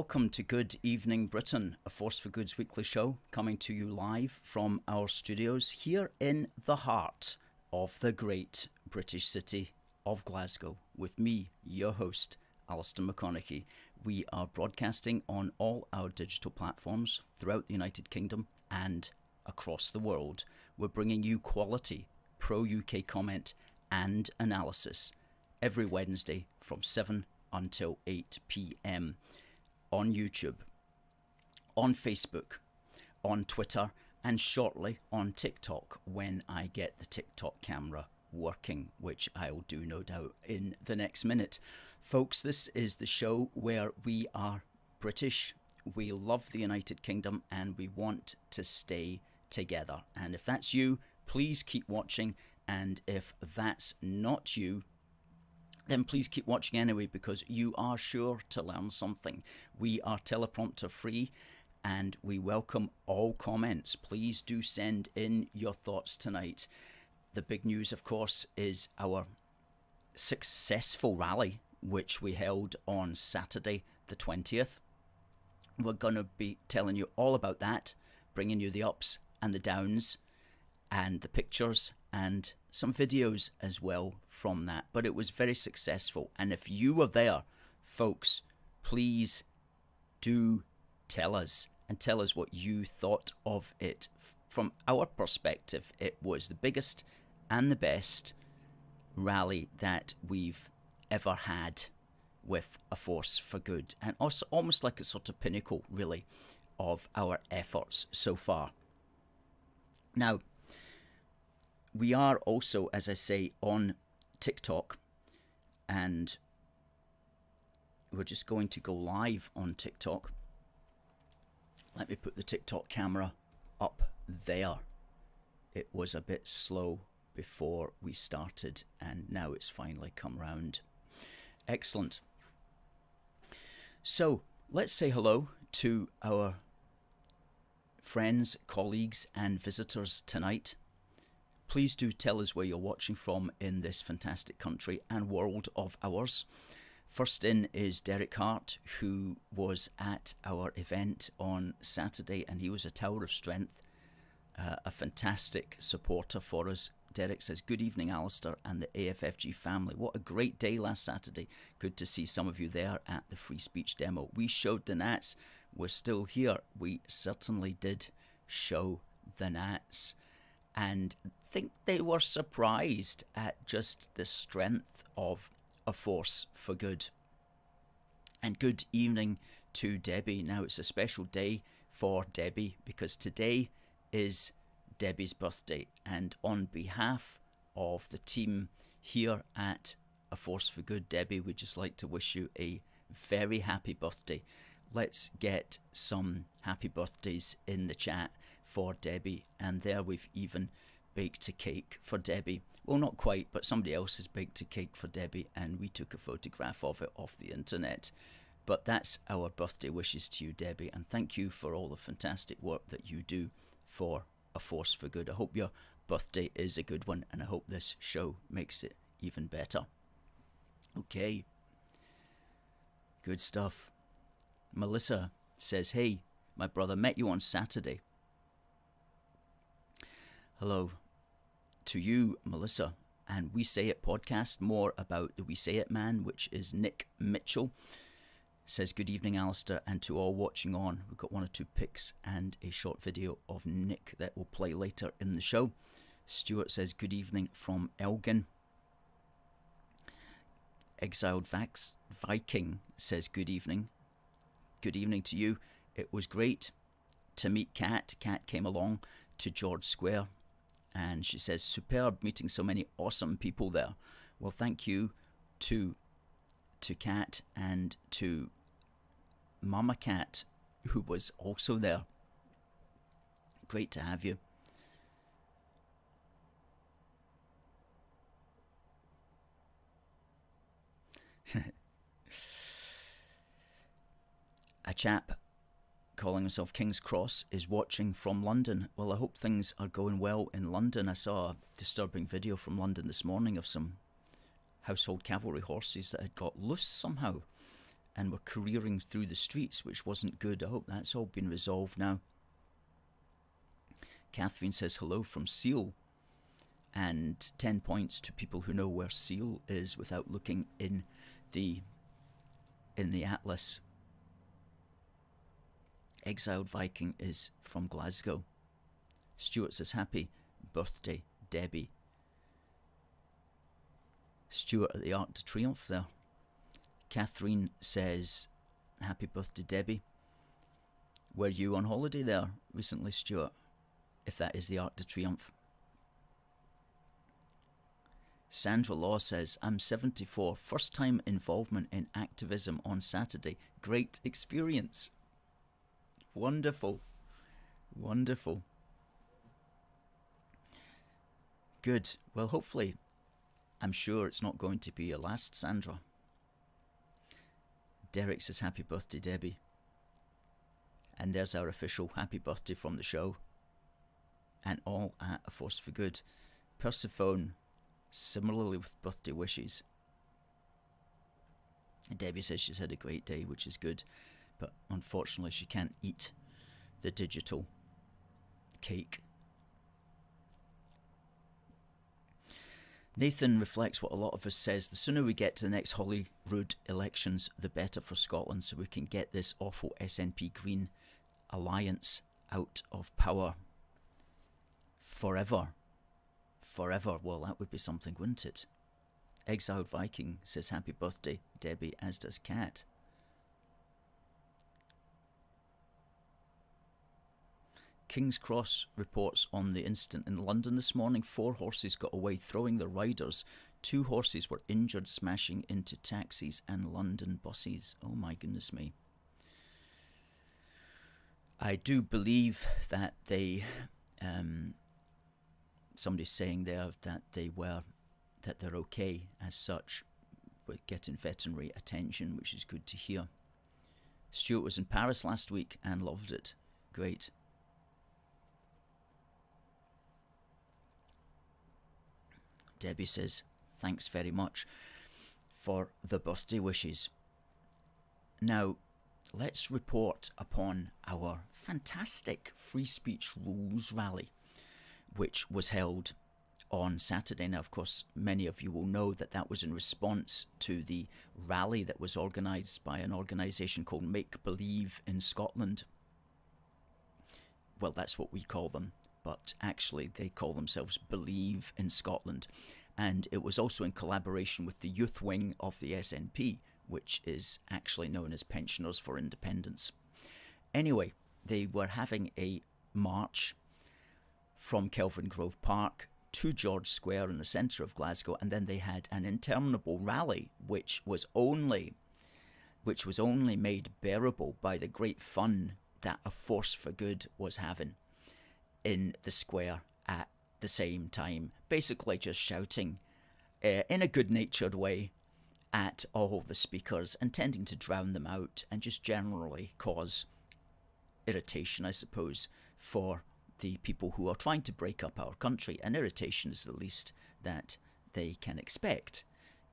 Welcome to Good Evening Britain, a Force for Good's weekly show coming to you live from our studios here in the heart of the great British city of Glasgow with me, your host, Alistair McConnachie. We are broadcasting on all our digital platforms throughout the United Kingdom and across the world. We're bringing you quality pro-UK comment and analysis every Wednesday from 7 until 8 p.m. on YouTube, on Facebook, on Twitter, and shortly on TikTok when I get the TikTok camera working, which I'll do no doubt in the next minute. Folks, this is the show where we are British, we love the United Kingdom, and we want to stay together. And if that's you, please keep watching, and if that's not you, then please keep watching anyway, because you are sure to learn something. We are teleprompter free and we welcome all comments. Please do send in your thoughts tonight. The big news, of course, is our successful rally, which we held on Saturday the 20th. We're going to be telling you all about that, bringing you the ups and the downs and the pictures and some videos as well from that. But it was very successful, and if you were there, folks, please do tell us what you thought of it. From our perspective, it was the biggest and the best rally that we've ever had with A Force for Good, and also almost like a sort of pinnacle really of our efforts so far. Now, we are also, as I say, on TikTok, and we're just going to go live on TikTok. Let me put the TikTok camera up there. It was a bit slow before we started, and now it's finally come round. Excellent. So let's say hello to our friends, colleagues, and visitors tonight. Please do tell us where you're watching from in this fantastic country and world of ours. First in is Derek Hart, who was at our event on Saturday, and he was a tower of strength, a fantastic supporter for us. Derek says, "Good evening, Alistair and the AFFG family. What a great day last Saturday. Good to see some of you there at the free speech demo. We showed the Nats. We're still here." We certainly did show the Nats, and think they were surprised at just the strength of A Force for Good. And good evening to Debbie. Now, it's a special day for Debbie because today is Debbie's birthday, and on behalf of the team here at A Force for Good, Debbie, we'd just like to wish you a very happy birthday. Let's get some happy birthdays in the chat for Debbie, and there we've even baked a cake for Debbie. Well, not quite, but somebody else has baked a cake for Debbie, and we took a photograph of it off the internet. But that's our birthday wishes to you, Debbie, and thank you for all the fantastic work that you do for A Force for Good. I hope your birthday is a good one, and I hope this show makes it even better. Okay, good stuff. Melissa says, "Hey, my brother, met you on Saturday." Hello to you, Melissa, and We Say It podcast, more about the We Say It man, which is Nick Mitchell. Says, "Good evening, Alistair, and to all watching on." We've got one or two pics and a short video of Nick that will play later in the show. Stuart says, "Good evening from Elgin." Exiled Viking says, "Good evening." Good evening to you. It was great to meet Kat. Kat came along to George Square, and she says, "Superb meeting so many awesome people there." Well, thank you to Kat and to Mama Cat, who was also there. Great to have you. A chap calling himself King's Cross is watching from London. Well, I hope things are going well in London. I saw a disturbing video from London this morning of some household cavalry horses that had got loose somehow, and were careering through the streets, which wasn't good. I hope that's all been resolved now. Catherine says hello from Seal, and 10 points to people who know where Seal is without looking in the atlas. Exiled Viking is from Glasgow. Stuart says happy birthday, Debbie. Stuart at the Arc de Triomphe there. Catherine says happy birthday, Debbie. Were you on holiday there recently, Stuart? If that is the Arc de Triomphe. Sandra Law says, I'm 74, first time involvement in activism on Saturday. Great experience. Wonderful. Wonderful. Good. Well, hopefully, I'm sure it's not going to be your last, Sandra. Derek says, happy birthday, Debbie. And there's our official happy birthday from the show. And all at A Force for Good. Persephone, similarly with birthday wishes. Debbie says she's had a great day, which is good, but unfortunately she can't eat the digital cake. Nathan reflects what a lot of us says: the sooner we get to the next Holyrood elections, the better for Scotland, so we can get this awful SNP Green alliance out of power. Forever. Forever. Well, that would be something, wouldn't it? Exiled Viking says happy birthday, Debbie, as does Kat. King's Cross reports on the incident in London this morning. 4 horses got away throwing their riders. 2 horses were injured smashing into taxis and London buses. Oh my goodness me. I do believe that they... somebody's saying there that they're okay as such, but getting veterinary attention, which is good to hear. Stuart was in Paris last week and loved it. Great. Debbie says, thanks very much for the birthday wishes. Now, let's report upon our fantastic Free Speech Rules rally, which was held on Saturday. Now, of course, many of you will know that that was in response to the rally that was organised by an organisation called Make Believe in Scotland. Well, that's what we call them, but actually they call themselves Believe in Scotland. And it was also in collaboration with the youth wing of the SNP, which is actually known as Pensioners for Independence. Anyway, they were having a march from Kelvin Grove Park to George Square in the centre of Glasgow, and then they had an interminable rally, which was only made bearable by the great fun that A Force for Good was having in the square at the same time, basically just shouting in a good-natured way at all the speakers, intending to drown them out and just generally cause irritation, I suppose, for the people who are trying to break up our country. And irritation is the least that they can expect.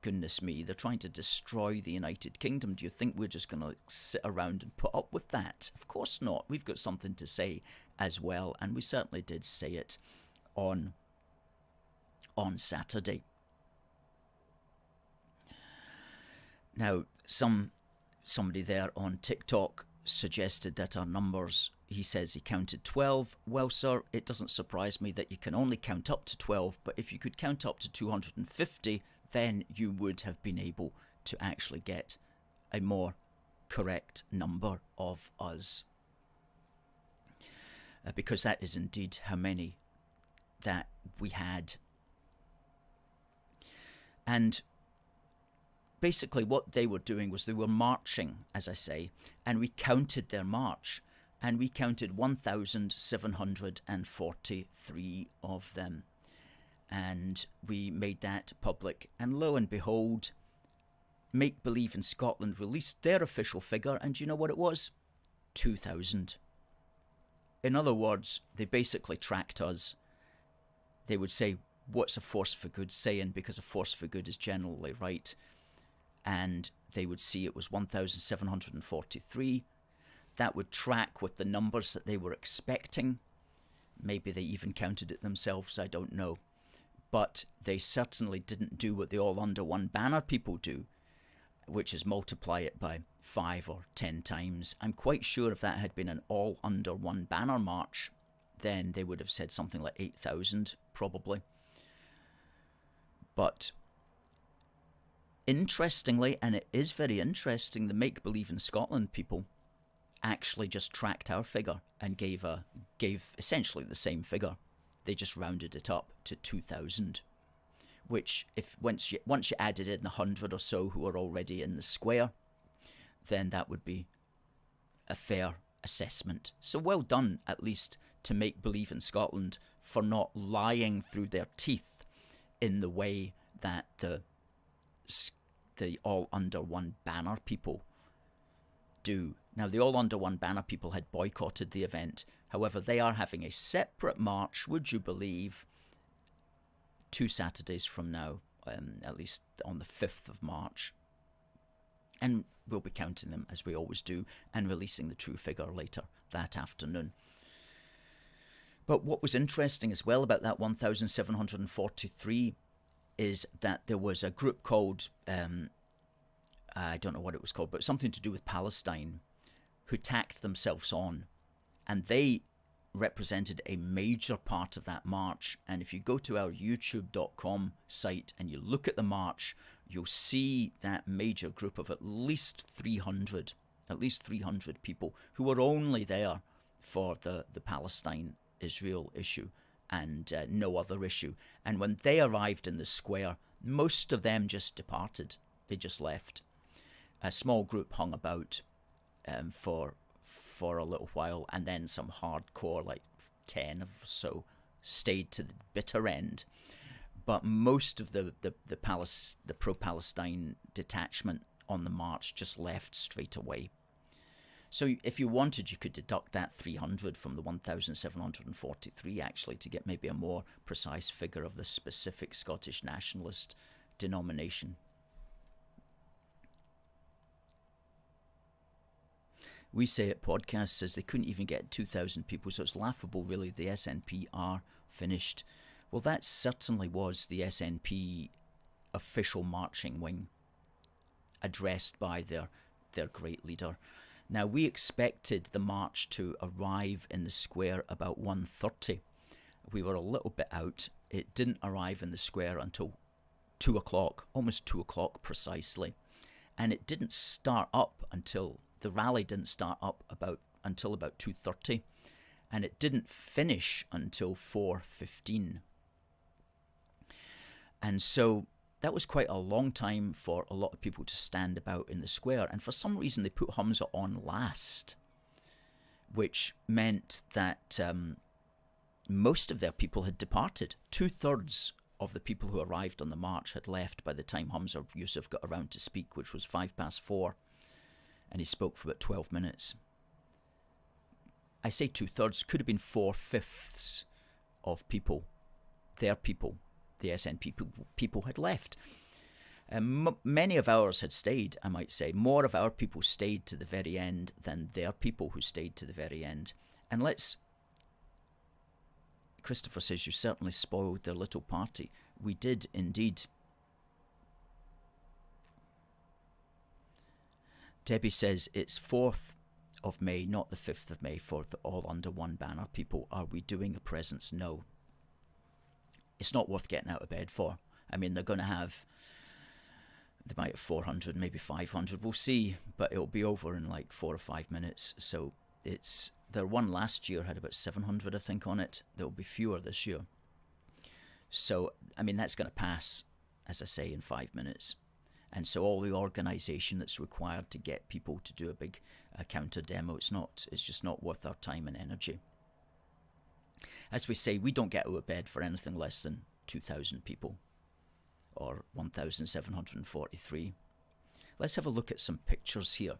Goodness me, they're trying to destroy the United Kingdom. Do you think we're just going to sit around and put up with that? Of course not. We've got something to say as well, and we certainly did say it on Saturday. Now, somebody there on TikTok suggested that our numbers, he says he counted 12. Well, sir, it doesn't surprise me that you can only count up to 12, but if you could count up to 250, then you would have been able to actually get a more correct number of us. Because that is indeed how many that we had. And basically what they were doing was they were marching, as I say, and we counted their march, and we counted 1,743 of them, and we made that public, and lo and behold, Make Believe in Scotland released their official figure, and you know what it was? 2,000. In other words, they basically tracked us. They would say, what's A Force for Good saying? Because A Force for Good is generally right. And they would see it was 1,743. That would track with the numbers that they were expecting. Maybe they even counted it themselves, I don't know. But they certainly didn't do what the all under one banner people do, which is multiply it by 5 or 10 times. I'm quite sure if that had been an all under one banner march, then they would have said something like 8,000 probably. But interestingly, and it is very interesting, the Make Believe in Scotland people actually just tracked our figure and gave essentially the same figure. They just rounded it up to 2,000, which if once you added in 100 or so who are already in the square, then that would be a fair assessment. So well done, at least, to Make Believe in Scotland for not lying through their teeth in the way that the all under one banner people do. Now, the all under one banner people had boycotted the event. However, they are having a separate march, would you believe, 2 Saturdays from now, at least on the 5th of March. And we'll be counting them as we always do and releasing the true figure later that afternoon. But what was interesting as well about that 1,743 is that there was a group called, I don't know what it was called, but something to do with Palestine, who tacked themselves on. And they represented a major part of that march. And if you go to our youtube.com site and you look at the march, you'll see that major group of at least 300 people who were only there for the Palestine-Israel issue and no other issue. And when they arrived in the square, most of them just departed. They just left. A small group hung about for a little while, and then some hardcore, like 10 or so, stayed to the bitter end. But most of the pro-Palestine detachment on the march just left straight away. So if you wanted, you could deduct that 300 from the 1,743 actually to get maybe a more precise figure of the specific Scottish nationalist denomination. We Say It podcast says they couldn't even get 2,000 people, so it's laughable really. The SNP are finished. Well, that certainly was the SNP official marching wing, addressed by their great leader. Now, we expected the march to arrive in the square about 1:30. We were a little bit out. It didn't arrive in the square until 2 o'clock, almost 2 o'clock precisely. And it didn't start up until, the rally didn't start up until about 2:30. And it didn't finish until 4:15. And so that was quite a long time for a lot of people to stand about in the square. And for some reason, they put Humza on last, which meant that most of their people had departed. 2/3 of the people who arrived on the march had left by the time Humza Yousaf got around to speak, which was 4:05. And he spoke for about 12 minutes. I say 2/3, could have been 4/5 of people, their people, the SNP people had left. Many of ours had stayed, I might say. More of our people stayed to the very end than their people who stayed to the very end. And Christopher says, you certainly spoiled their little party. We did indeed. Debbie says, it's 4th of May, not the 5th of May, for the all under one banner people. Are we doing a presence? No. It's not worth getting out of bed for. I mean, they might have 400, maybe 500. We'll see, but it'll be over in like 4 or 5 minutes. So their one last year had about 700, I think, on it. There'll be fewer this year. So, I mean, that's going to pass, as I say, in 5 minutes. And so all the organisation that's required to get people to do a big counter demo, it's just not worth our time and energy. As we say, we don't get out of bed for anything less than 2,000 people, or 1,743. Let's have a look at some pictures here.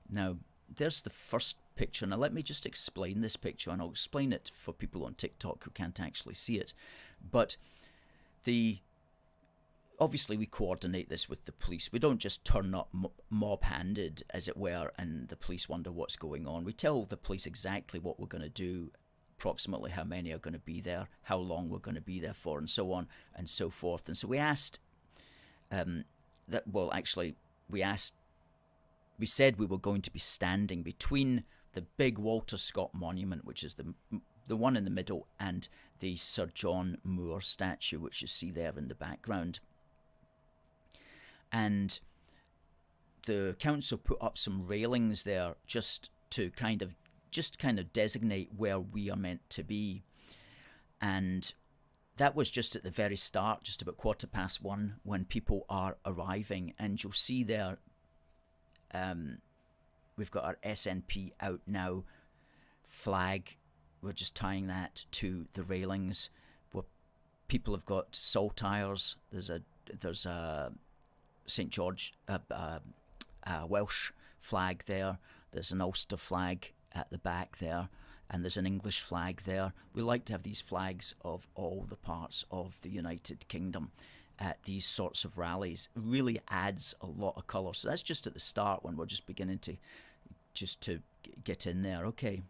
Now, there's the first picture. Now, let me just explain this picture, and I'll explain it for people on TikTok who can't actually see it. But obviously we coordinate this with the police. We don't just turn up mob-handed, as it were, and the police wonder what's going on. We tell the police exactly what we're going to do, approximately how many are going to be there, how long we're going to be there for, and so on and so forth. And so we asked we said we were going to be standing between the big Walter Scott monument, which is the one in the middle, and the Sir John Moore statue, which you see there in the background. And the council put up some railings there just to kind of designate where we are meant to be. And that was just at the very start, just about 1:15, when people are arriving. And you'll see there, we've got our SNP Out Now flag. We're just tying that to the railings. Where people have got saltires. There's a St George, Welsh flag there. There's an Ulster flag at the back there, and there's an English flag there. We like to have these flags of all the parts of the United Kingdom at these sorts of rallies. It really adds a lot of colour. So that's just at the start, when we're just beginning to get in there. Okay.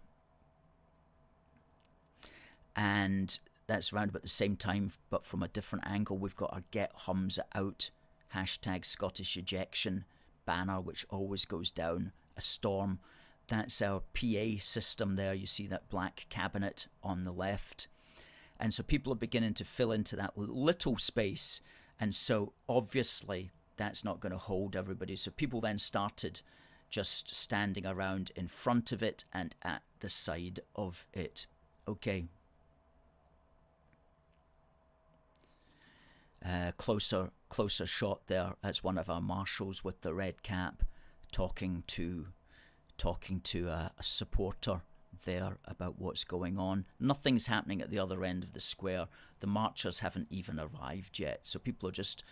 And that's around about the same time, but from a different angle. We've got our Get Humza Out #Scottish Ejection banner, which always goes down a storm. That's our PA system there. You see that black cabinet on the left. And so people are beginning to fill into that little space. And so obviously that's not going to hold everybody. So people then started just standing around in front of it and at the side of it. Okay. Closer shot there. That's one of our marshals with the red cap talking to a supporter there about what's going on. Nothing's happening at the other end of the square. The marchers haven't even arrived yet, so people are just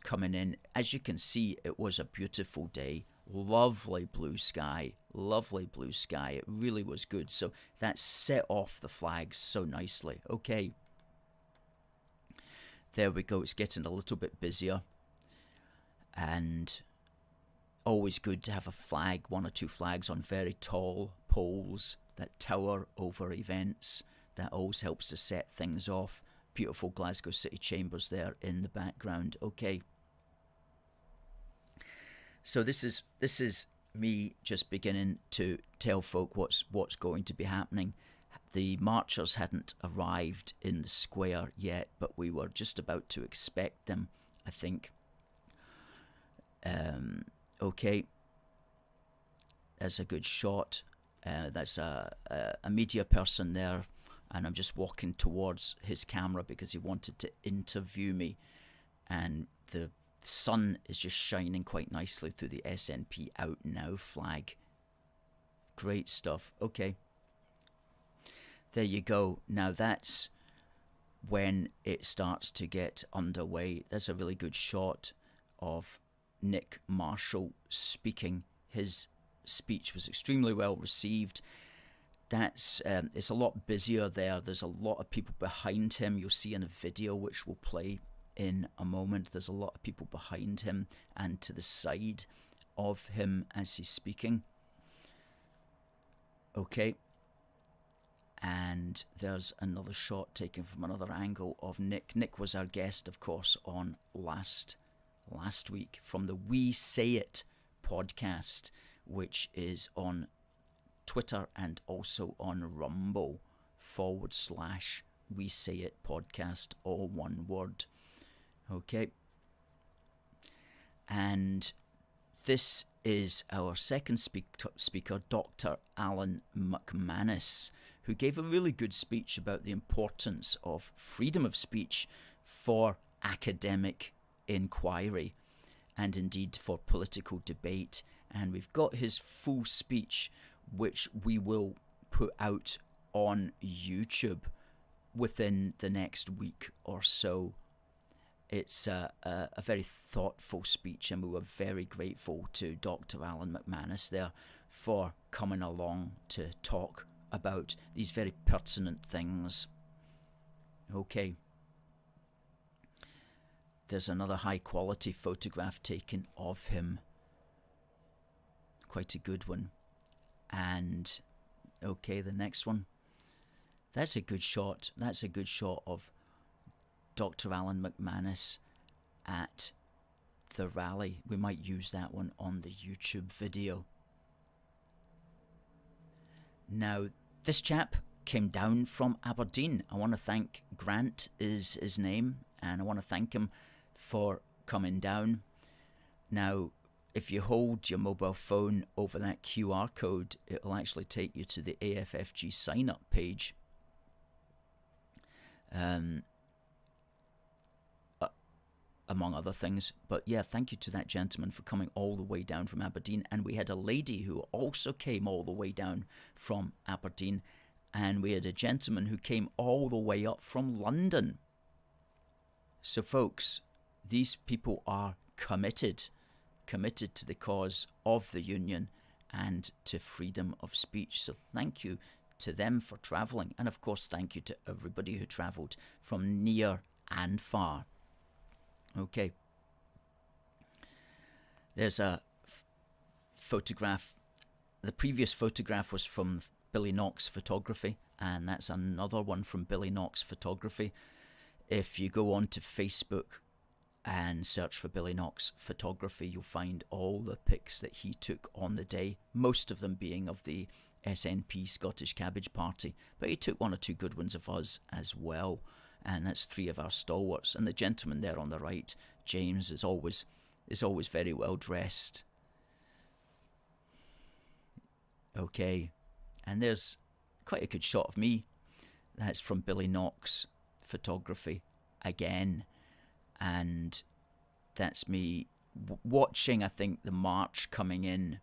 coming in. As you can see, it was a beautiful day. Lovely blue sky. It really was good. So that set off the flags so nicely. Okay. There we go. It's getting a little bit busier, and always good to have a flag, one or two flags on very tall poles that tower over events. That always helps to set things off. Beautiful Glasgow City Chambers there in the background. Okay. So this is me just beginning to tell folk what's going to be happening. The marchers hadn't arrived in the square yet, but we were just about to expect them, I think. Okay. There's a good shot. That's a media person there, and I'm just walking towards his camera because he wanted to interview me. And the sun is just shining quite nicely through the SNP Out Now flag. Great stuff. Okay. There you go. Now that's when it starts to get underway. There's a really good shot of Nick Marshall speaking. His speech was extremely well received. That's it's a lot busier there. There's a lot of people behind him. You'll see in a video which will play in a moment. There's a lot of people behind him and to the side of him as he's speaking. Okay. And there's another shot taken from another angle of Nick. Nick was our guest, of course, on last week from the We Say It podcast, which is on Twitter and also on Rumble / We Say It podcast, all one word. Okay. And this is our second speaker, Dr. Alan McManus, who gave a really good speech about the importance of freedom of speech for academic inquiry and indeed for political debate. And we've got his full speech, which we will put out on YouTube within the next week or so. It's a very thoughtful speech, and we were very grateful to Dr. Alan McManus there for coming along to talk about these very pertinent things. Okay. there's another high quality photograph taken of him. Quite a good one. And okay, the next one. That's a good shot. That's a good shot of Dr. Alan McManus at the rally. We might use that one on the YouTube video. Now, this chap came down from Aberdeen. I want to thank Grant is his name, and I want to thank him for coming down. Now, if you hold your mobile phone over that QR code, it will actually take you to the AFFG sign-up page. Among other things. But yeah, thank you to that gentleman for coming all the way down from Aberdeen. And we had a lady who also came all the way down from Aberdeen. And we had a gentleman who came all the way up from London. So folks, these people are committed to the cause of the Union and to freedom of speech. So thank you to them for travelling. And of course, thank you to everybody who travelled from near and far. Okay, there's a photograph. The previous photograph was from Billy Knox Photography, and that's another one from Billy Knox Photography. If you go on to Facebook and search for Billy Knox Photography, you'll find all the pics that he took on the day, most of them being of the SNP Scottish Cabbage Party, but he took one or two good ones of us as well. And that's three of our stalwarts. And the gentleman there on the right, James, is always very well dressed. Okay, and there's quite a good shot of me. That's from Billy Knox Photography again, and that's me watching, I think, the march coming in.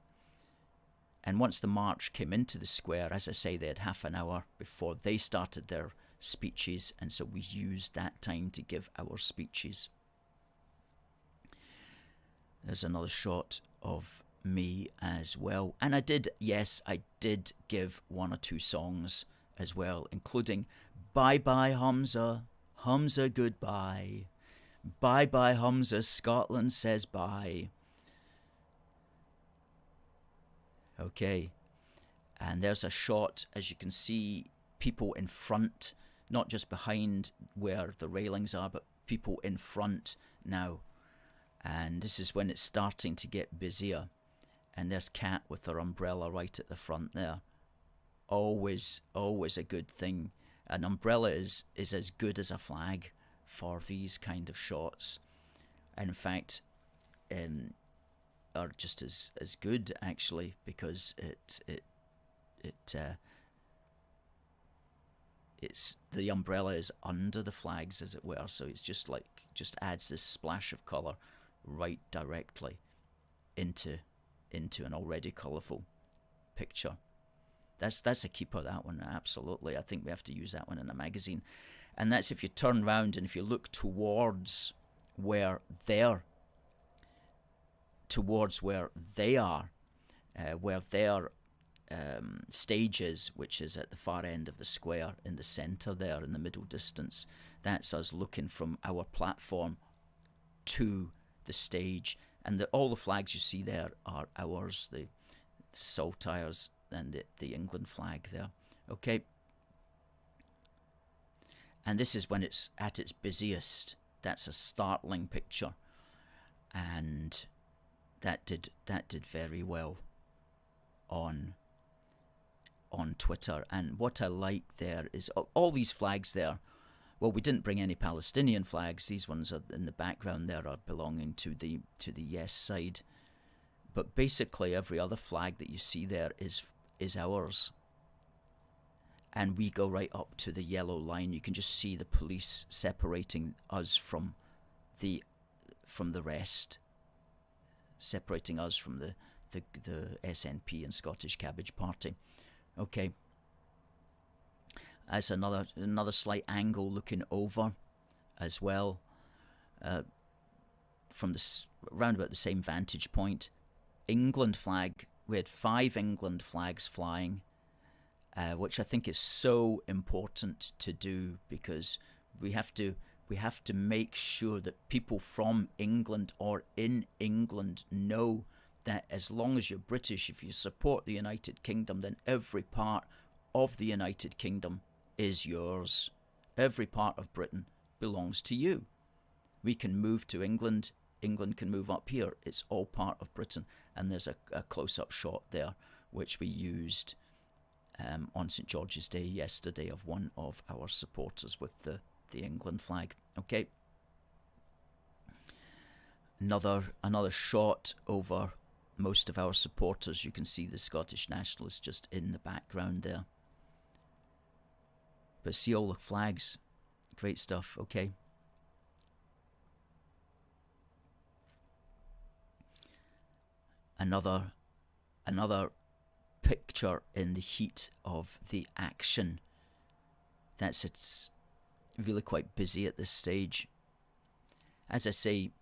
And once the march came into the square, as I say, they had half an hour before they started their speeches, and so we used that time to give our speeches. There's another shot of me as well, and I did give one or two songs as well, including Bye Bye Humza, Humza Goodbye, Bye Bye Humza, Scotland Says Bye. Okay, and there's a shot, as you can see, people in front, not just behind where the railings are, but people in front now. And this is when it's starting to get busier. And there's Kat with her umbrella right at the front there. Always a good thing. An umbrella is as good as a flag for these kind of shots. And in fact, are just as good actually, because it's the umbrella is under the flags, as it were, so it's just adds this splash of colour right directly into an already colourful picture. That's a keeper, that one, absolutely. I think we have to use that one in a magazine. And that's if you turn round and if you look towards where they are, where their stages, which is at the far end of the square in the centre there in the middle distance. That's us looking from our platform to the stage, and all the flags you see there are ours, the saltires and the England flag there. Okay, and this is when it's at its busiest. That's a startling picture, and that did very well on Twitter. And what I like there is all these flags there. Well, we didn't bring any Palestinian flags. These ones are in the background there, are belonging to the yes side. But basically every other flag that you see there is ours. And we go right up to the yellow line. You can just see the police separating us from the rest, separating us from the SNP and Scottish Cabbage Party. Okay, as another slight angle looking over as well, from this round about the same vantage point. England flag. We had 5 England flags flying, which I think is so important to do, because we have to We have to make sure that people from England or in England know that as long as you're British, if you support the United Kingdom, then every part of the United Kingdom is yours. Every part of Britain belongs to you. We can move to England. England can move up here. It's all part of Britain. And there's a close-up shot there, which we used on St. George's Day yesterday of one of our supporters with the England flag. Okay. Another shot over most of our supporters. You can see the Scottish nationalists just in the background there. But see all the flags. Great stuff. Okay. Another picture in the heat of the action. It's really quite busy at this stage. As I say,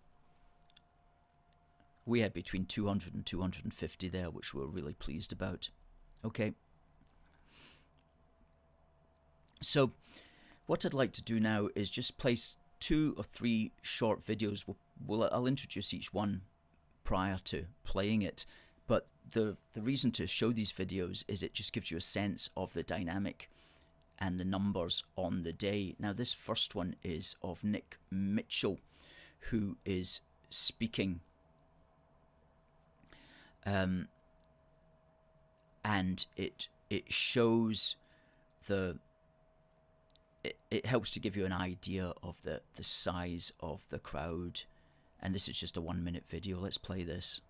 we had between 200 and 250 there, which we're really pleased about. Okay. So what I'd like to do now is just place 2 or 3 short videos. I'll introduce each one prior to playing it. But the reason to show these videos is it just gives you a sense of the dynamic and the numbers on the day. Now, this first one is of Nick Mitchell, who is speaking. And it shows it helps to give you an idea of the size of the crowd. And this is just a 1-minute video. Let's play this.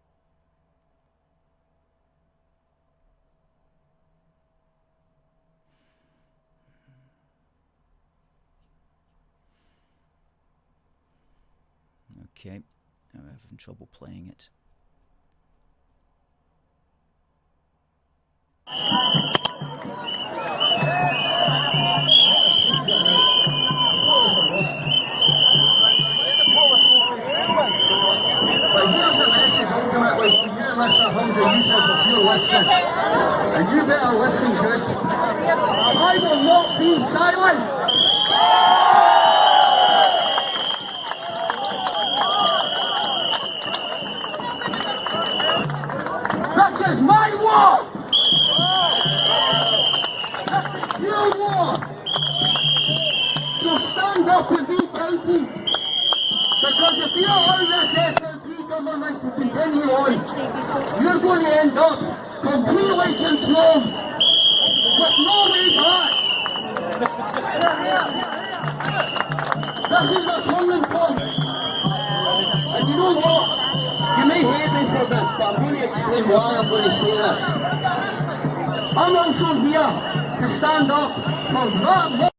Okay, I'm having trouble playing it. Ultimately, to you, Mr. Humza, you said that you're listening, and you better listen good. I will not be silent. This is my war. This is your war. So stand up and be fighting, because if you allow this SNP government to continue on, you're going to end up completely controlled with no way back. This is a turning point. And you know what? You may hate me for this, but I'm going to explain why I'm going to say this. I'm also here to stand up for that.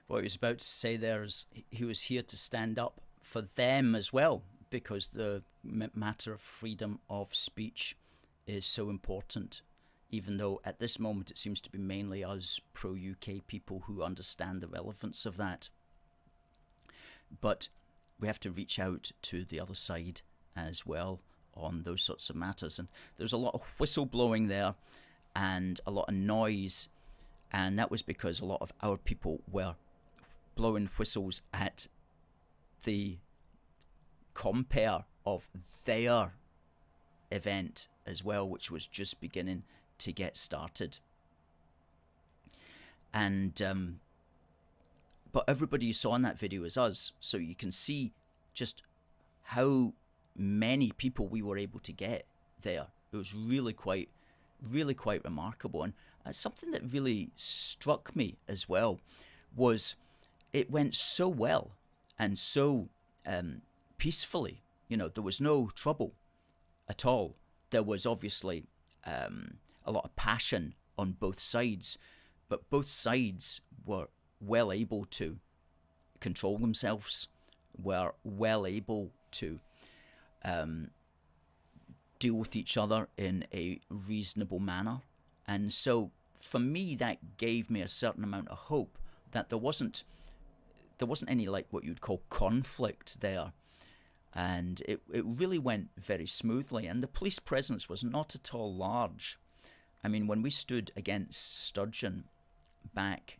What he was about to say there is he was here to stand up for them as well, because the matter of freedom of speech is so important, even though at this moment it seems to be mainly us pro-UK people who understand the relevance of that. But we have to reach out to the other side as well on those sorts of matters. And there's a lot of whistleblowing there and a lot of noise, and that was because a lot of our people were blowing whistles at the compare of their event as well, which was just beginning to get started. And but everybody you saw in that video is us, so you can see just how many people we were able to get there. It was really quite remarkable. And something that really struck me as well was it went so well and so peacefully. You know, there was no trouble at all. There was obviously a lot of passion on both sides, but both sides were well able to control themselves, were well able to deal with each other in a reasonable manner. And so for me, that gave me a certain amount of hope that there wasn't any, like, what you'd call conflict there. And it really went very smoothly, and the police presence was not at all large. I mean, when we stood against Sturgeon back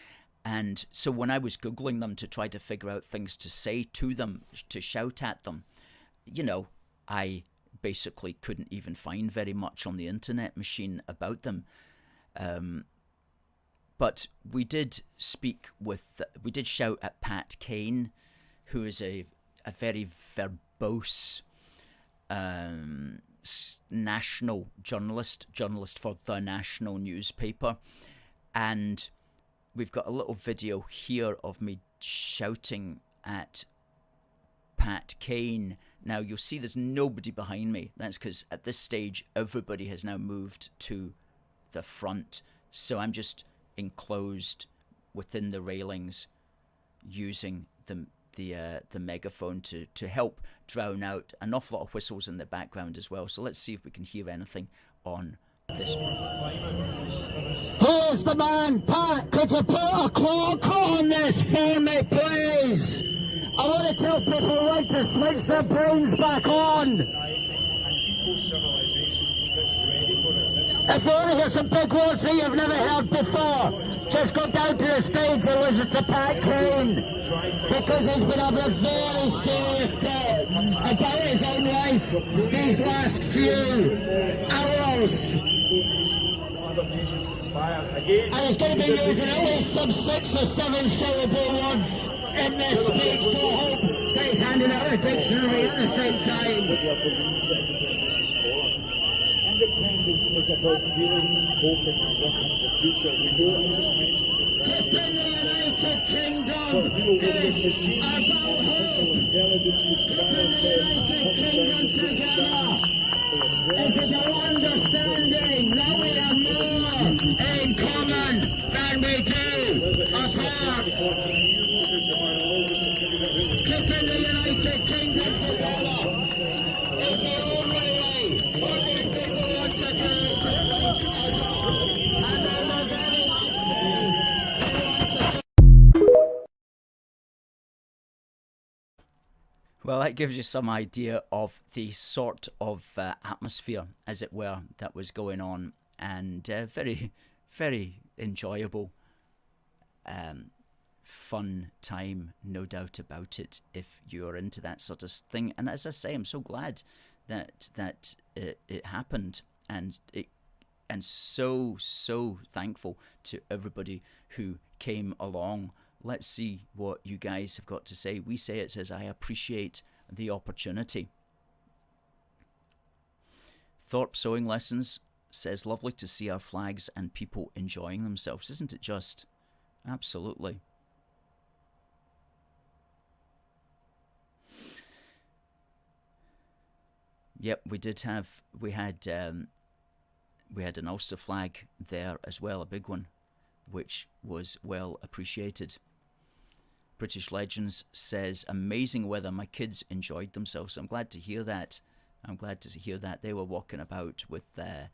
And so when I was Googling them to try to figure out things to say to them, to shout at them, you know, I basically couldn't even find very much on the internet machine about them. But we did we did shout at Pat Kane, who is a very verbose national journalist for the national newspaper. And we've got a little video here of me shouting at Pat Kane. Now you'll see there's nobody behind me. That's because at this stage everybody has now moved to the front. So I'm just enclosed within the railings using the megaphone to help drown out an awful lot of whistles in the background as well. So let's see if we can hear anything on this one. Here's the man, Pat. Could you put a clock on this for me, please? I want to tell people when to switch their brains back on. If you want to hear some big words that you've never heard before, just go down to the stage and listen to Pat Kane, because he's been having a very serious day about his own life these last few hours. And he's going to be using at least some 6 or 7 syllable words in this speech, so I hope that he's handing out a dictionary at the same time. Independence is about dealing, hoping, and working for the future. We don't just Keeping the United Kingdom is about hope. Keeping the United Kingdom together is about understanding that we have more in common than we do apart. Keeping the United Kingdom together is the only way for these people want to do. And I'm very Well, that gives you some idea of the sort of atmosphere, as it were, that was going on, and very, very enjoyable, fun time, no doubt about it, if you're into that sort of thing. And as I say, I'm so glad that it happened, and so thankful to everybody who came along. Let's see what you guys have got to say. We say it says, I appreciate the opportunity. Thorpe Sewing Lessons says, lovely to see our flags and people enjoying themselves. Isn't it just? Absolutely. Yep, we had an Ulster flag there as well, a big one, which was well appreciated. British Legends says, amazing weather, my kids enjoyed themselves. I'm glad to hear that. They were walking about with a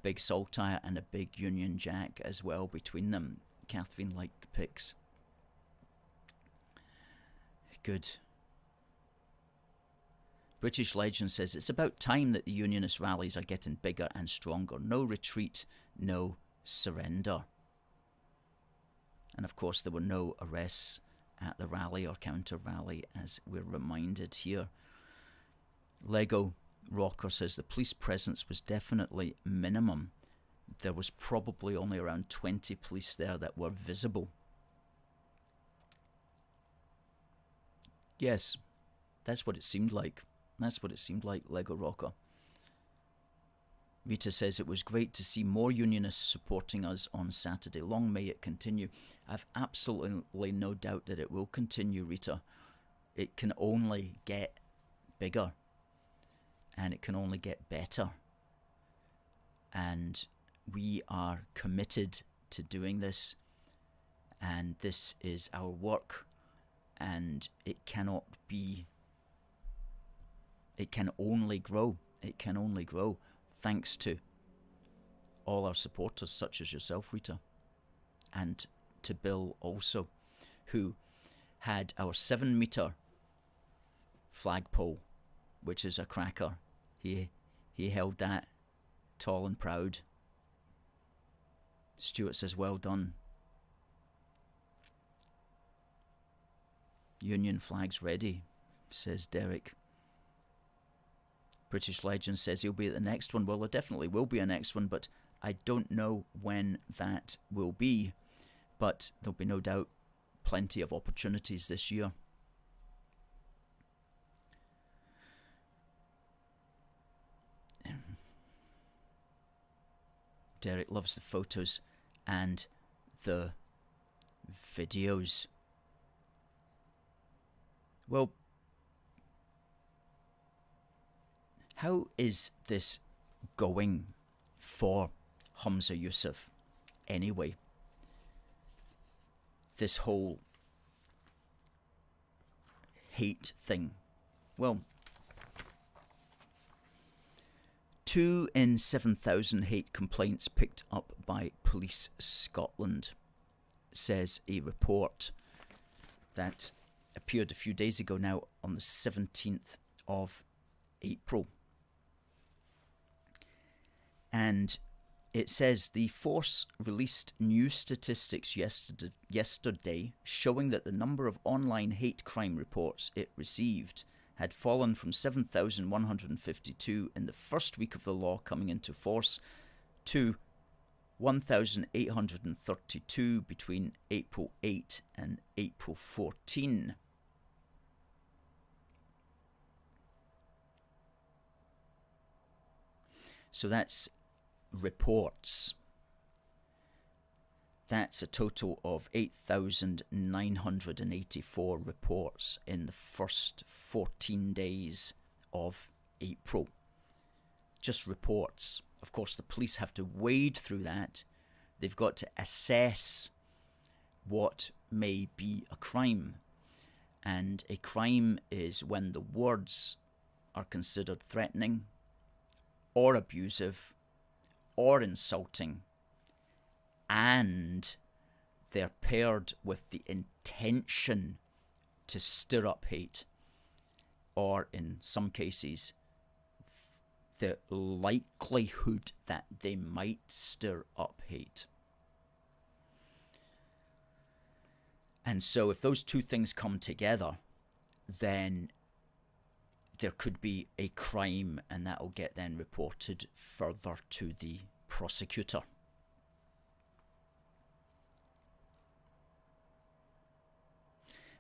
big saltire and a big Union Jack as well between them. Catherine liked the pics. Good. British Legend says, it's about time that the Unionist rallies are getting bigger and stronger. No retreat, no surrender. And of course there were no arrests at the rally or counter-rally, as we're reminded here. Lego Rocker says the police presence was definitely minimum. There was probably only around 20 police there that were visible. Yes, that's what it seemed like. Lego Rocker. Rita says, it was great to see more Unionists supporting us on Saturday. Long may it continue. I've absolutely no doubt that it will continue, Rita. It can only get bigger. And it can only get better. And we are committed to doing this. And this is our work. And it cannot be... It can only grow. It can only grow. Thanks to all our supporters, such as yourself, Rita, and to Bill also, who had our 7-meter flagpole, which is a cracker. He held that tall and proud. Stuart says, well done. Union flags ready, says Derek. British Legend says he'll be at the next one. Well, there definitely will be a next one, but I don't know when that will be. But there'll be no doubt plenty of opportunities this year. Derek loves the photos and the videos. Well, how is this going for Humza Yousaf anyway? This whole hate thing. Well, 2 in 7,000 hate complaints picked up by Police Scotland, says a report that appeared a few days ago now on the 17th of April. And it says the force released new statistics yesterday showing that the number of online hate crime reports it received had fallen from 7,152 in the first week of the law coming into force to 1,832 between April 8 and April 14. So that's reports. That's a total of 8,984 reports in the first 14 days of April. Just reports. Of course, the police have to wade through that. They've got to assess what may be a crime. And a crime is when the words are considered threatening or abusive or insulting, and they're paired with the intention to stir up hate, or in some cases, the likelihood that they might stir up hate. And so if those two things come together, then there could be a crime, and that will get then reported further to the prosecutor.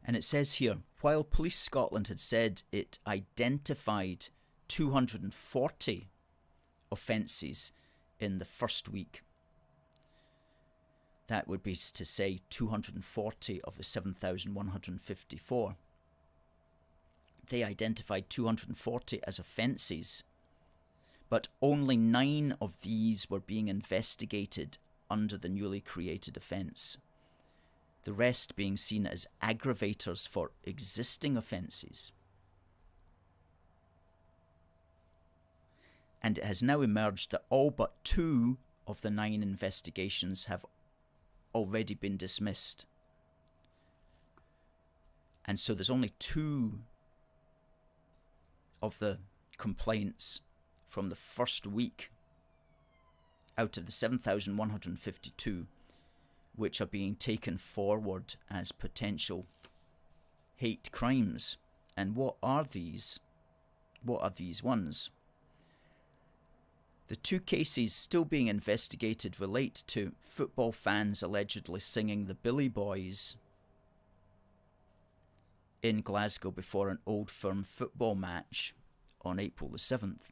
And it says here, while Police Scotland had said it identified 240 offences in the first week, that would be to say 240 of the 7,154. They identified 240 as offences, but only 9 of these were being investigated under the newly created offence. The rest being seen as aggravators for existing offences. And it has now emerged that all but 2 of the 9 investigations have already been dismissed. And so there's only 2 of the complaints from the first week out of the 7,152 which are being taken forward as potential hate crimes. And what are these? What are these ones? The 2 cases still being investigated relate to football fans allegedly singing the Billy Boys in Glasgow before an Old Firm football match on April the 7th.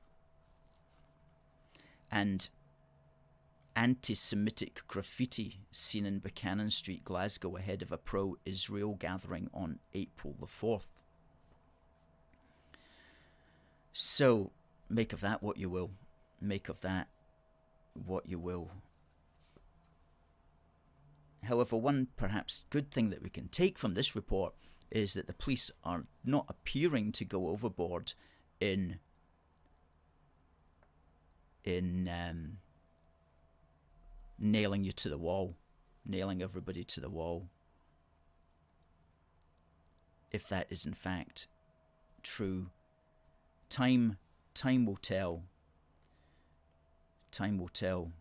And anti-Semitic graffiti seen in Buchanan Street, Glasgow, ahead of a pro-Israel gathering on April the 4th. So, make of that what you will. Make of that what you will. However, one perhaps good thing that we can take from this report is that the police are not appearing to go overboard in nailing you to the wall, nailing everybody to the wall. If that is in fact true, time will tell. Time will tell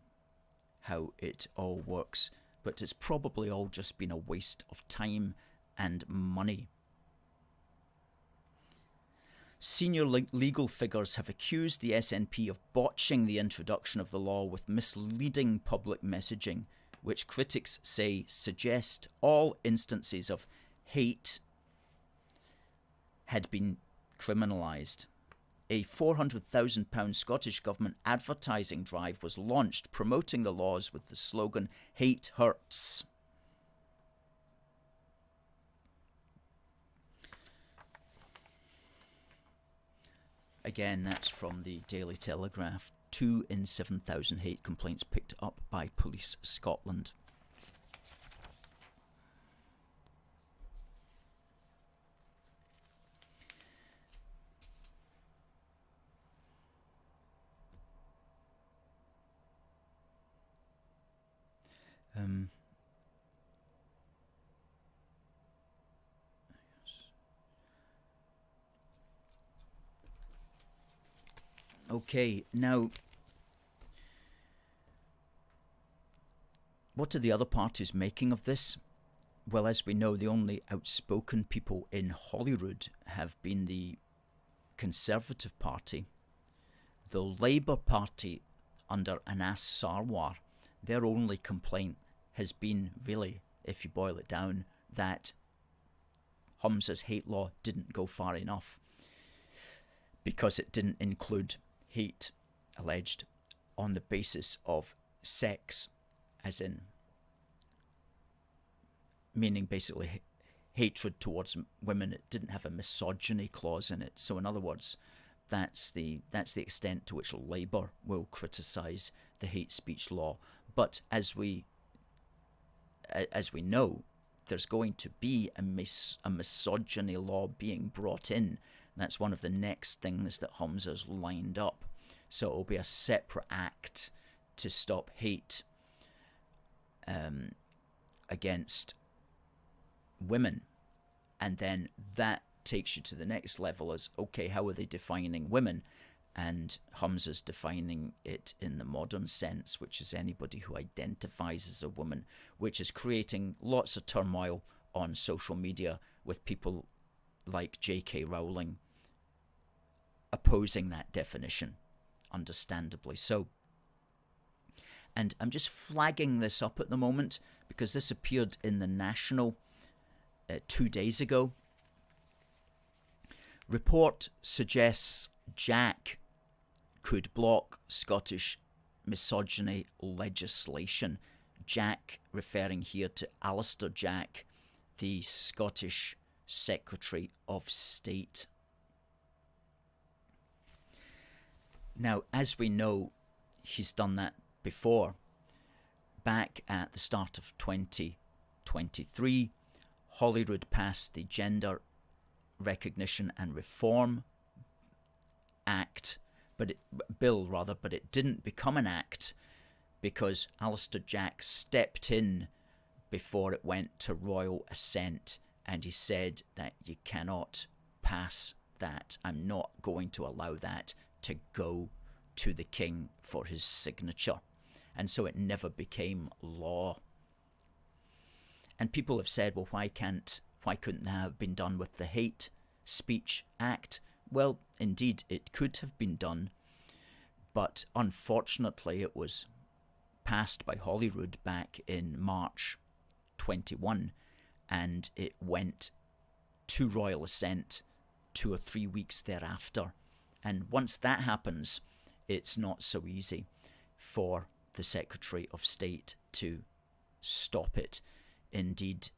how it all works, but it's probably all just been a waste of time and money Senior legal figures have accused the SNP of botching the introduction of the law with misleading public messaging, which critics say suggest all instances of hate had been criminalised. A £400,000 Scottish Government advertising drive was launched promoting the laws with the slogan "Hate Hurts." Again, that's from the Daily Telegraph. 2 in 7,000 hate complaints picked up by Police Scotland. Okay, now, what are the other parties making of this? Well, as we know, the only outspoken people in Holyrood have been the Conservative Party. The Labour Party under Anas Sarwar, their only complaint has been really, if you boil it down, that Humza's hate law didn't go far enough because it didn't include hate alleged on the basis of sex, as in meaning basically hatred towards women. It didn't have a misogyny clause in it. So in other words, that's the extent to which Labour will criticise the hate speech law. But as we know, there's going to be a misogyny law being brought in. That's one of the next things that Humza's lined up. So it will be a separate act to stop hate against women. And then that takes you to the next level as, okay, how are they defining women? And Humza's defining it in the modern sense, which is anybody who identifies as a woman, which is creating lots of turmoil on social media with people like J.K. Rowling opposing that definition, understandably so. And I'm just flagging this up at the moment because this appeared in the National 2 days ago. Report suggests Jack could block Scottish misogyny legislation. Jack referring here to Alistair Jack, the Scottish Secretary of State. Now, as we know, he's done that before. Back at the start of 2023, Holyrood passed the Gender Recognition and Reform Act, but it didn't become an act because Alistair Jack stepped in before it went to royal assent, and he said that you cannot pass that. I'm not going to allow that to go to the king for his signature. And so it never became law. And people have said, well, why couldn't that have been done with the Hate Speech Act? Well, indeed, it could have been done, but unfortunately it was passed by Holyrood back in March 21, and it went to royal assent 2 or 3 weeks thereafter. And once that happens, it's not so easy for the Secretary of State to stop it. Indeed,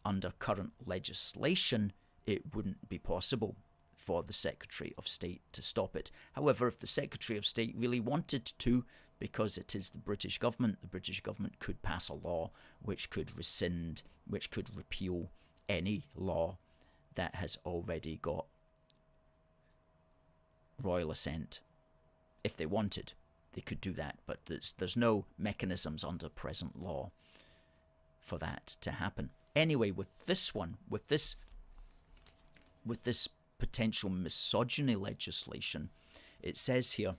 under current legislation, it wouldn't be possible for the Secretary of State to stop it. However, if the Secretary of State really wanted to, because it is the British government could pass a law which could rescind, which could repeal any law that has already got royal assent. If they wanted, they could do that, but there's no mechanisms under present law for that to happen. Anyway, with this one, with this potential misogyny legislation, it says here,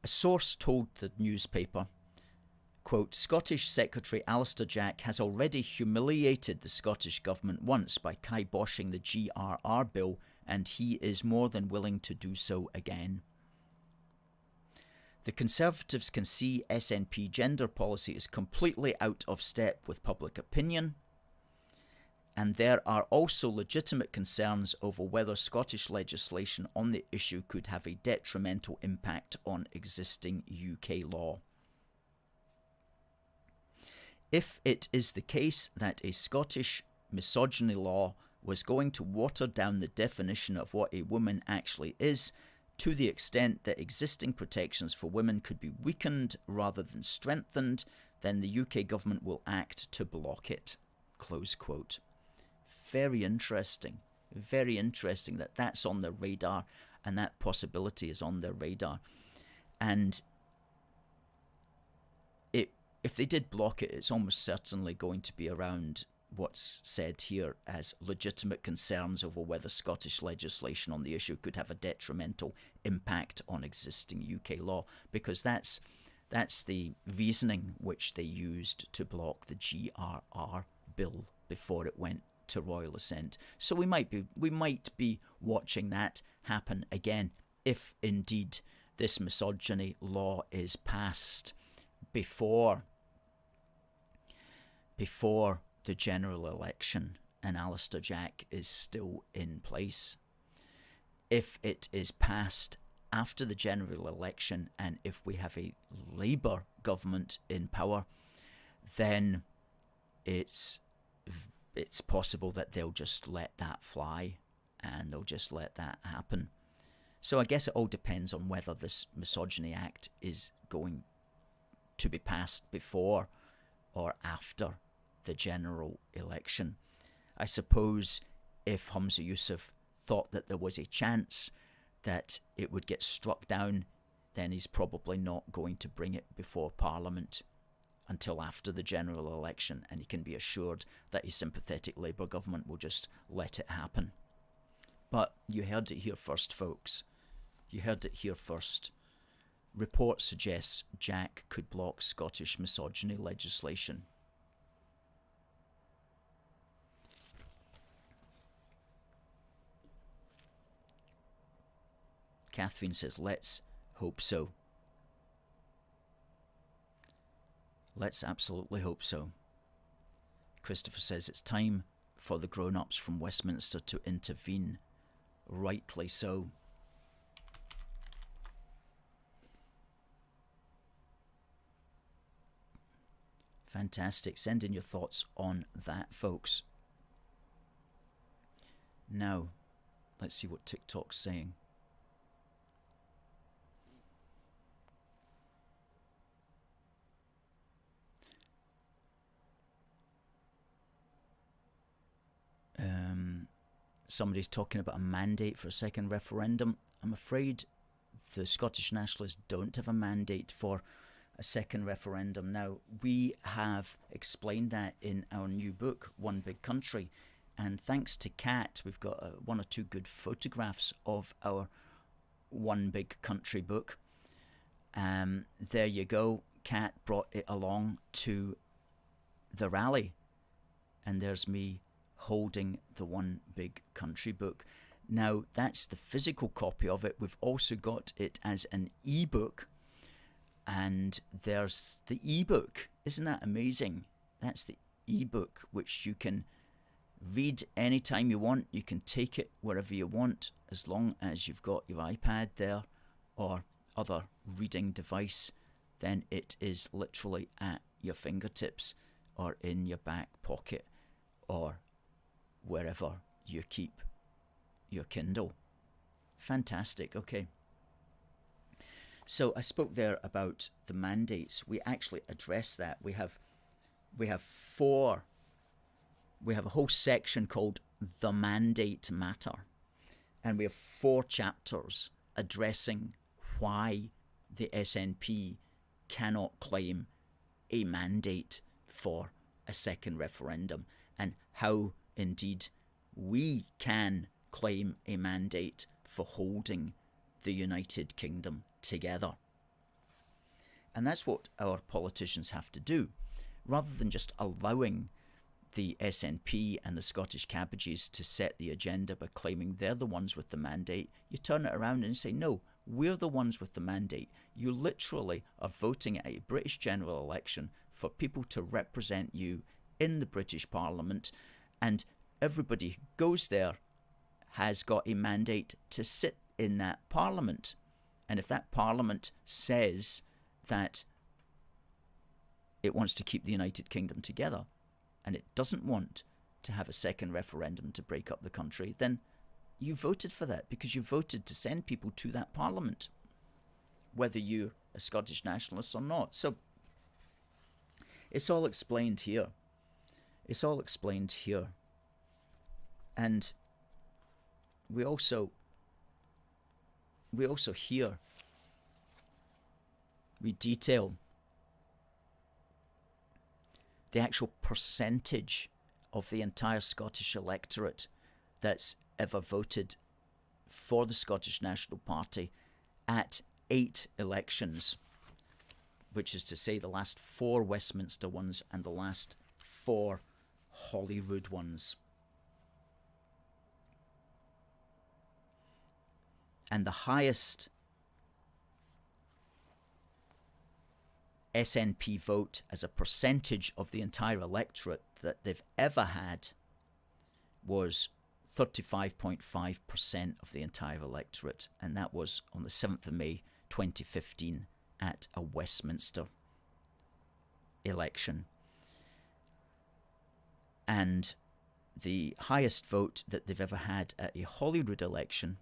a source told the newspaper, Quote, Scottish Secretary Alistair Jack has already humiliated the Scottish Government once by kiboshing the GRR bill, and he is more than willing to do so again. The Conservatives can see SNP gender policy is completely out of step with public opinion, and there are also legitimate concerns over whether Scottish legislation on the issue could have a detrimental impact on existing UK law. If it is the case that a Scottish misogyny law was going to water down the definition of what a woman actually is, to the extent that existing protections for women could be weakened rather than strengthened, then the UK government will act to block it. Close quote. Very interesting that that's on their radar, and that possibility is on their radar. And if they did block it, it's almost certainly going to be around what's said here as legitimate concerns over whether Scottish legislation on the issue could have a detrimental impact on existing UK law, because that's the reasoning which they used to block the GRR bill before it went to royal assent. So we might be watching that happen again if indeed this misogyny law is passed before the general election and Alistair Jack is still in place. If it is passed after the general election, and if we have a Labour government in power, then it's possible that they'll just let that fly and they'll just let that happen. So I guess it all depends on whether this Misogyny Act is going to be passed before or after the general election. I suppose if Humza Yousaf thought that there was a chance that it would get struck down, then he's probably not going to bring it before Parliament until after the general election, and he can be assured that a sympathetic Labour government will just let it happen. But you heard it here first, folks. You heard it here first. Report suggests Jack could block Scottish misogyny legislation. Catherine says, let's hope so. Let's absolutely hope so. Christopher says, it's time for the grown-ups from Westminster to intervene. Rightly so. Fantastic. Send in your thoughts on that, folks. Now, let's see what TikTok's saying. Somebody's talking about a mandate for a second referendum. I'm afraid the Scottish Nationalists don't have a mandate for a second referendum. Now, we have explained that in our new book, One Big Country, and thanks to Kat, we've got one or two good photographs of our One Big Country book. There you go. Kat brought it along to the rally, and there's me holding the One Big Country book. Now, that's the physical copy of it. We've also got it as an ebook, and there's the ebook. Isn't that amazing? That's the ebook, which you can read anytime you want. You can take it wherever you want, as long as you've got your iPad there or other reading device. Then it is literally at your fingertips or in your back pocket or wherever you keep your Kindle. Fantastic. Okay. So I spoke there about the mandates. We actually address that. We have a whole section called The Mandate Matter, and we have 4 chapters addressing why the SNP cannot claim a mandate for a second referendum, and how indeed we can claim a mandate for holding the United Kingdom together. And that's what our politicians have to do. Rather than just allowing the SNP and the Scottish Cabbages to set the agenda by claiming they're the ones with the mandate, you turn it around and say, no, we're the ones with the mandate. You literally are voting at a British general election for people to represent you in the British Parliament, and everybody who goes there has got a mandate to sit in that Parliament. And if that Parliament says that it wants to keep the United Kingdom together, and it doesn't want to have a second referendum to break up the country, then you voted for that because you voted to send people to that Parliament, whether you're a Scottish nationalist or not. So it's all explained here. It's all explained here. And we also hear, we detail the actual percentage of the entire Scottish electorate that's ever voted for the Scottish National Party at 8 elections, which is to say the last 4 Westminster ones and the last 4 Holyrood ones. And the highest SNP vote as a percentage of the entire electorate that they've ever had was 35.5% of the entire electorate, and that was on the 7th of May 2015 at a Westminster election. And the highest vote that they've ever had at a Holyrood election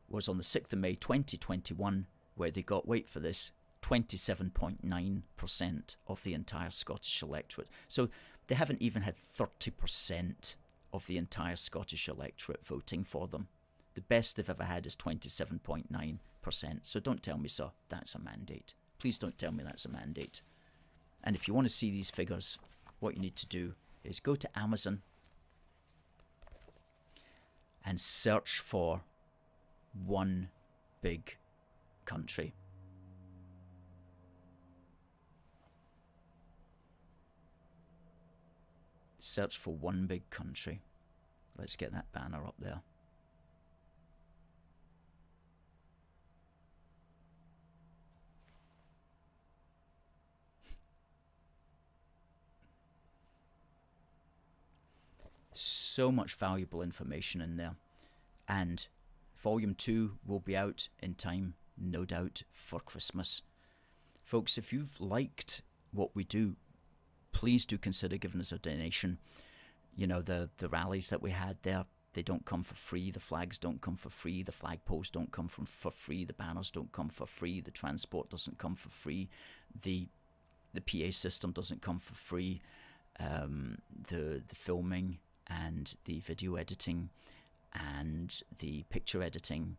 was on the 6th of May 2021, where they got, wait for this, 27.9% of the entire Scottish electorate. So they haven't even had 30% of the entire Scottish electorate voting for them. The best they've ever had is 27.9%. So don't tell me, sir, that's a mandate. Please don't tell me that's a mandate. And if you want to see these figures, what you need to do is go to Amazon and search for one big country. Search for one big country. Let's get that banner up there. So much valuable information in there. And Volume 2 will be out in time, no doubt, for Christmas. Folks, if you've liked what we do, please do consider giving us a donation. You know, the rallies that we had there, they don't come for free. The flags don't come for free. The flagpoles don't come for free. The banners don't come for free. The transport doesn't come for free. The PA system doesn't come for free. The filming and the video editing and the picture editing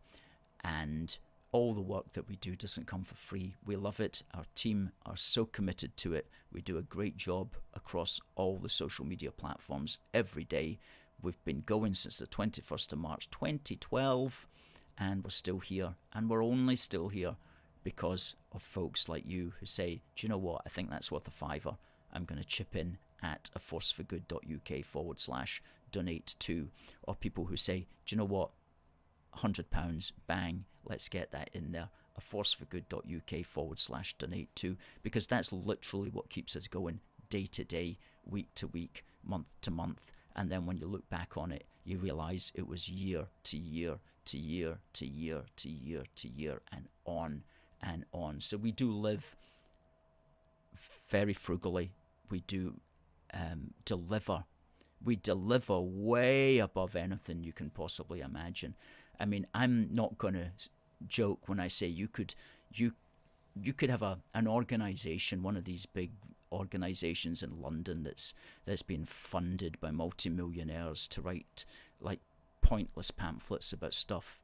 and all the work that we do doesn't come for free. We love it. Our team are so committed to it. We do a great job across all the social media platforms every day. We've been going since the 21st of March 2012, and we're still here. And we're only still here because of folks like you who say, do you know what, I think that's worth a £5. I'm going to chip in at aforceforgood.uk/donate to. Or people who say, do you know what, £100, bang, let's get that in there, aforceforgood.uk/donate to, because that's literally what keeps us going day to day, week to week, month to month. And then when you look back on it, you realize it was year to year to year to year to year to year and on and on. So we do live very frugally. We do deliver. We deliver way above anything you can possibly imagine. I mean, I'm not going to joke when I say you could have an organization, one of these big organizations in London that's been funded by multimillionaires to write like pointless pamphlets about stuff,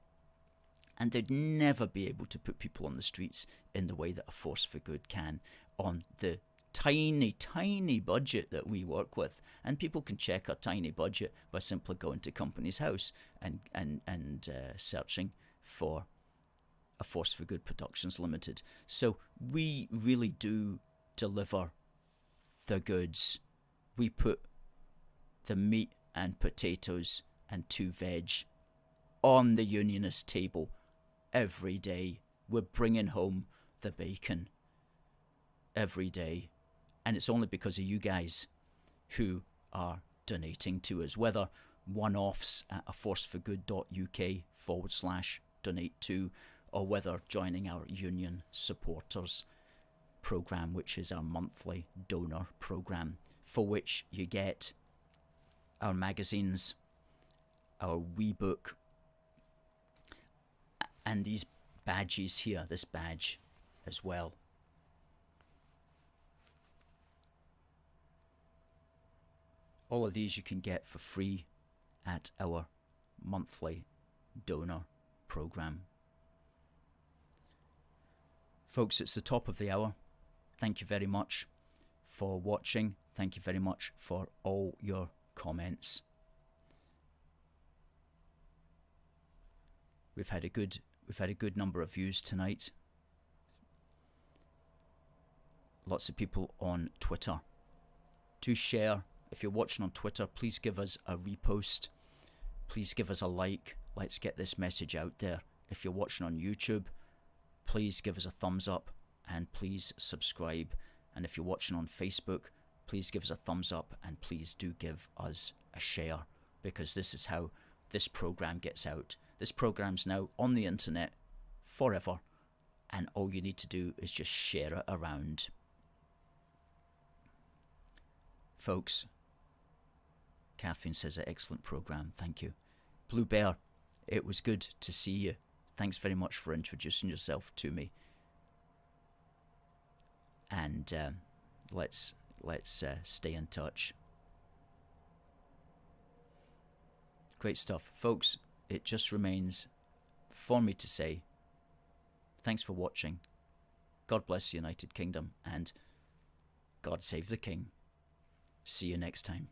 and they'd never be able to put people on the streets in the way that A Force for Good can on the tiny budget that we work with. And people can check our tiny budget by simply going to Companies House and searching for A Force for Good Productions Limited. So we really do deliver the goods. We put the meat and potatoes and 2 veg on the unionist table every day. We're bringing home the bacon every day. And it's only because of you guys who are donating to us, whether one-offs at aforceforgood.uk/donate to, or whether joining our union supporters program, which is our monthly donor program, for which you get our magazines, our wee book, and these badges here, this badge as well. All of these you can get for free at our monthly donor program. Folks, it's the top of the hour. Thank you very much for watching. Thank you very much for all your comments. We've had a good number of views tonight. Lots of people on Twitter. Do share. If you're watching on Twitter, please give us a repost. Please give us a like. Let's get this message out there. If you're watching on YouTube, please give us a thumbs up and please subscribe. And if you're watching on Facebook, please give us a thumbs up and please do give us a share, because this is how this program gets out. This program's now on the internet forever, and all you need to do is just share it around. Folks, Catherine says an excellent program. Thank you. Blue Bear, it was good to see you. Thanks very much for introducing yourself to me. And let's stay in touch. Great stuff, folks. It just remains for me to say thanks for watching. God bless the United Kingdom, and God save the King. See you next time.